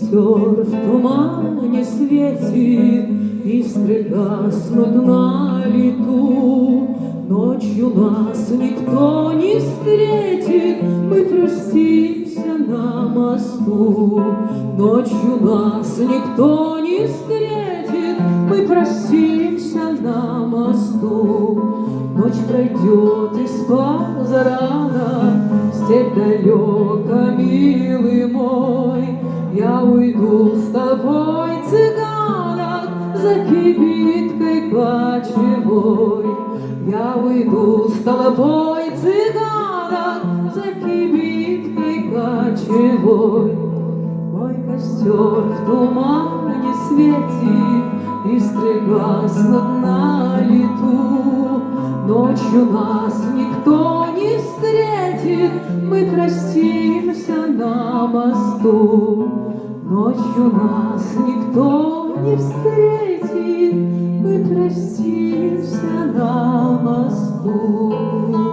костер в тумане светит, искры гаснут на лету. Ночью нас никто не встретит, мы простимся на мосту. Ночью нас никто не встретит, мы простимся на мосту. Ночь пройдет и спал зарано, степь далека, милый мой. Я уйду с тобой, цыганок, за кибиткой кочевой. Я уйду с тобой, цыганок, за кибиткой кочевой. Мой костер в тумане светит, искры гаснут на лету. Ночью нас никто не встретит, мы простимся на мосту. Ночью нас никто не встретит, мы простимся на мосту.